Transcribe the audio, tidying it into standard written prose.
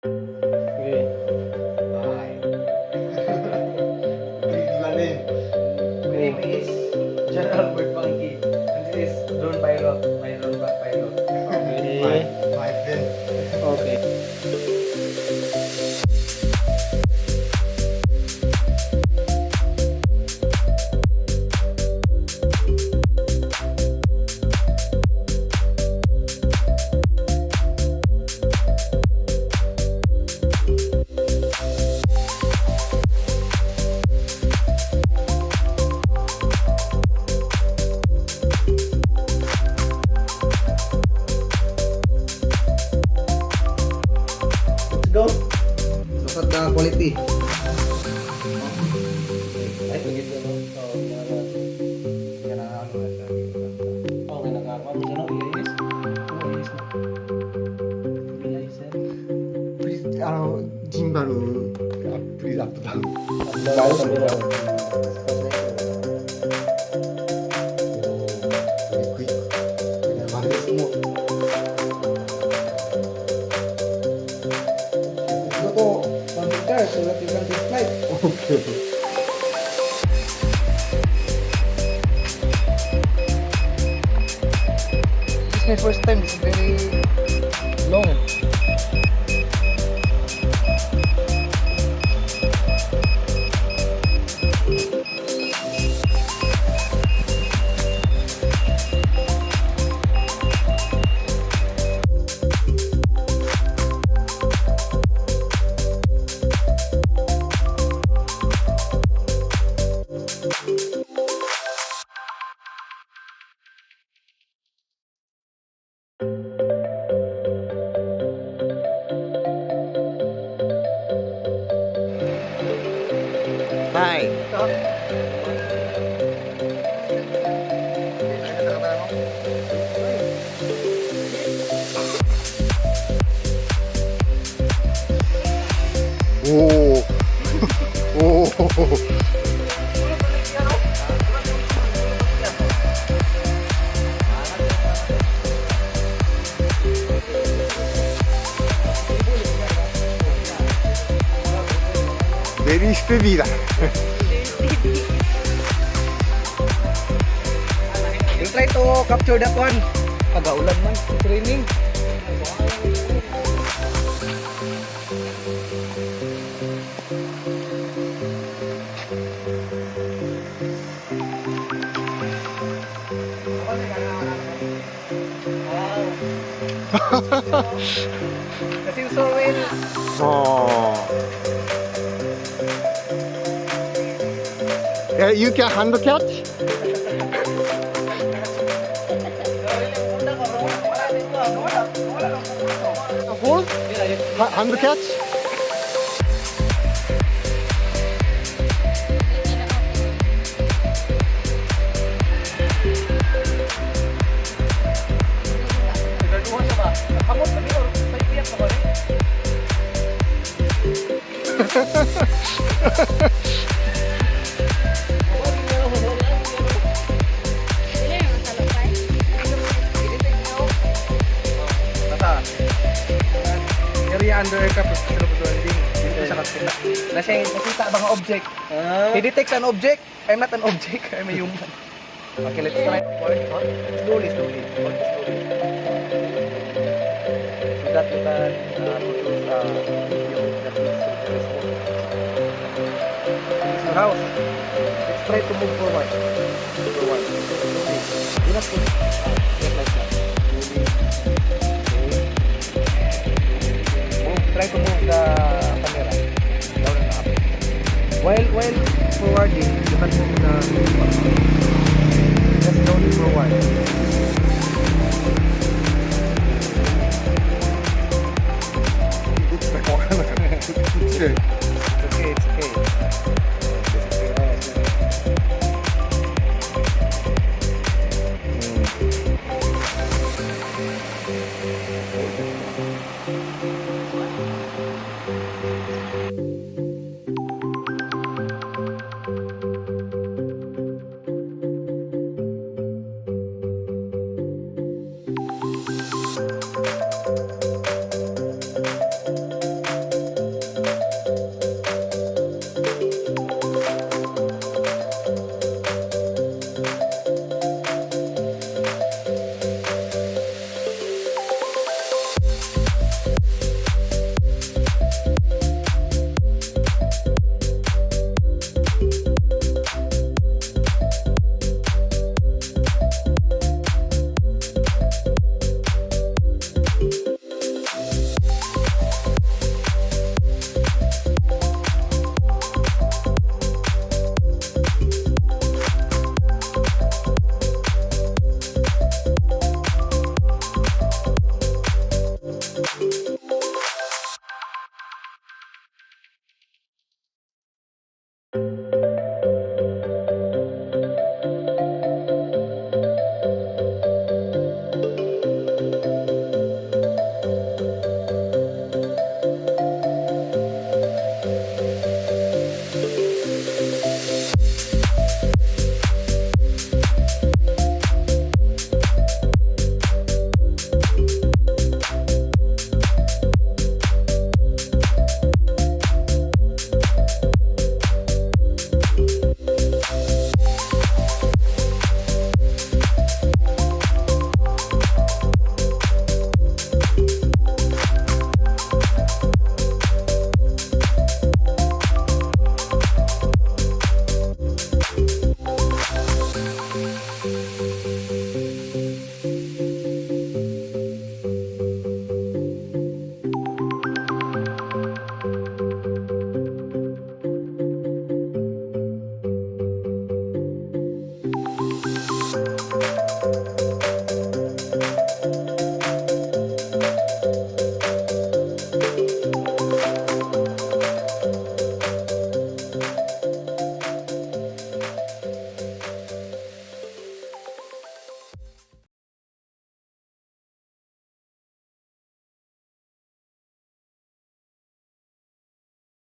Okay. Bye. My name is John Albert Banque. And this is Drone Pilot. My drone pilot. Okay. My friend. Okay. Go. Look at the quality. Ay, pagit na, no? Oo, Yan ang ano na siya. okay, nakakuha mo siya, no? Iris. Iris na. Stabilizer. Please, gimbal please up down. Bago sa mirror. Very quick. Very smooth. Ito, pag-car, so that you can take flight. Okay. This is my first time. This is very long. Hi. Oh. Oh. Very steady だ。You try to capture that one. Pag-aulan man, it's raining. Kasi so well. Oh. You can hand catch? Hold? Hand catch? Area under aircraft landing dito sa kapila. Nakita mga object. He detects an object. I'm not an object. I'm a human. Okay, let's try. Slowly, slowly. Work slowly. So that you can produce a video that is successful. This is your house. Let's try to move forward. Forward. Okay. Do not put just like that. Slowly. Try to move the camera down and up. While forwarding, you can move the just slowly forward. It's okay. It's okay. It's okay. Oh, okay.